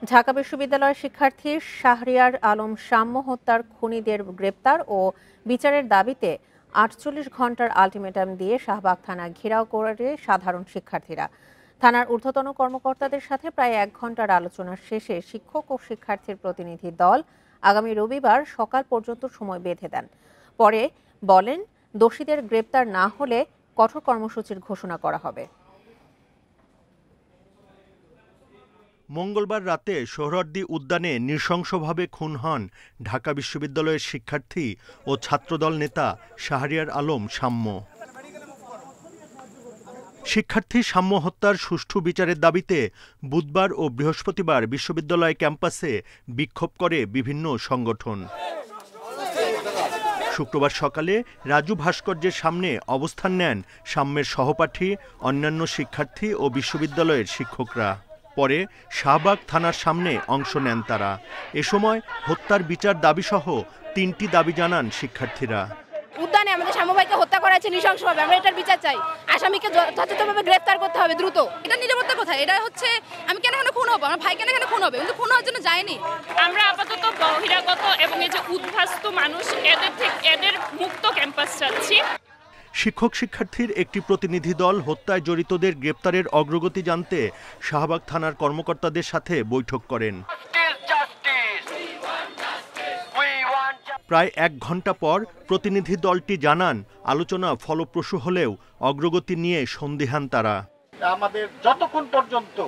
ঢাকা বিশ্ববিদ্যালয়ের শিক্ষার্থী শাহরিয়ার আলম সাম্য হত্যার খুনিদের গ্রেপ্তার ও বিচারের দাবিতে ৪৮ ঘণ্টার আলটিমেটাম দিয়ে শাহবাগ থানা ঘেরাও করে সাধারণ শিক্ষার্থীরা। থানার ঊর্ধ্বতন কর্মকর্তাদের সাথে প্রায় ১ ঘণ্টার আলোচনা শেষে শিক্ষক ও শিক্ষার্থীর প্রতিনিধি দল আগামী রবিবার সকাল পর্যন্ত সময় বেঁধে দেন। পরে বলেন, দোষীদের গ্রেপ্তার না হলে কঠোর কর্মসূচির ঘোষণা করা হবে। মঙ্গলবার রাতে সোহরাওয়ার্দী উদ্যানে নৃশংসভাবে খুন হন ঢাকা বিশ্ববিদ্যালয়ের শিক্ষার্থী ও ছাত্রদল নেতা শাহরিয়ার আলম সাম্য। শিক্ষার্থী সাম্য হত্যার সুষ্ঠু বিচারের দাবিতে বুধবার ও বৃহস্পতিবার বিশ্ববিদ্যালয় ক্যাম্পাসে বিক্ষোভ করে বিভিন্ন সংগঠন। শুক্রবার সকালে রাজু ভাস্কর্যের সামনে অবস্থান নেন সাম্যের সহপাঠী, অন্যান্য শিক্ষার্থী ও বিশ্ববিদ্যালয়ের শিক্ষকরা। পরে শাহবাগ থানার সামনে অংশ নেন তারা। এ সময় হত্যার বিচার দাবিসহ ৩টি দাবি জানান শিক্ষার্থীরা। উদ্যানে আমাদের সাম্য ভাইকে হত্যা করা হয়েছে নৃশংসভাবে, আমরা এটার বিচার চাই। আসামিকে যথাযথভাবে গ্রেফতার করতে হবে দ্রুত। এটা নিরাপত্তা কোথায়? এটা হচ্ছে আমি কেন এখানে খুন হবো, আমার ভাই কেন এখানে খুন হবে? কিন্তু খুন হওয়ার জন্য যায়নি। আমরা আপাতত বহিরাগত এবং এই যে উদ্বাস্তু মানুষ এদের মুক্ত ক্যাম্পাস চাচ্ছি। শিক্ষক শিক্ষার্থীর একটি প্রতিনিধি দল হত্যায় জড়িতদের গ্রেপ্তারের অগ্রগতি জানতে শাহবাগ থানার কর্মকর্তাদের সাথে বৈঠক করেন। প্রায় ১ ঘণ্টা পর প্রতিনিধি দলটি জানান, আলোচনা ফলপ্রসূ হলেও অগ্রগতি নিয়ে সন্দিহান তারা। আমাদের যতক্ষণ পর্যন্ত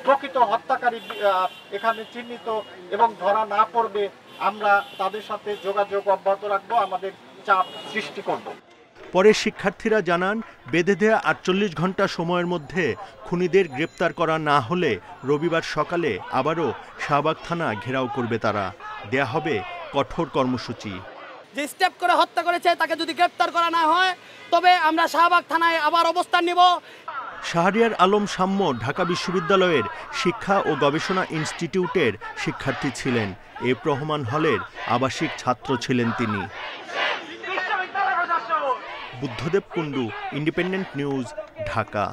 প্রকৃত হত্যাকারী এখানে চিহ্নিত এবং ধরা না পড়বে, আমরা তাদের সাথে যোগাযোগ অব্যাহত রাখবো, আমাদের চাপ সৃষ্টি করব। পরে শিক্ষার্থীরা জানান, বেঁধে দেয়া ৪৮ ঘণ্টা সময়ের মধ্যে খুনিদের গ্রেপ্তার করা না হলে রবিবার সকালে আবারও শাহবাগ থানা ঘেরাও করবে তারা। দেয়া হবে কঠোর কর্মসূচি। যে স্টেপ করে হত্যা করেছে তাকে যদি গ্রেপ্তার করা না হয় তবে আমরা শাহবাগ থানায় আবার অবস্থান নেব। শাহরিয়ার আলম সাম্য ঢাকা বিশ্ববিদ্যালয়ের শিক্ষা ও গবেষণা ইনস্টিটিউটের শিক্ষার্থী ছিলেন। এফ রহমান হলের আবাসিক ছাত্র ছিলেন তিনি। Buddhadeb Kundu, independent news, Dhaka.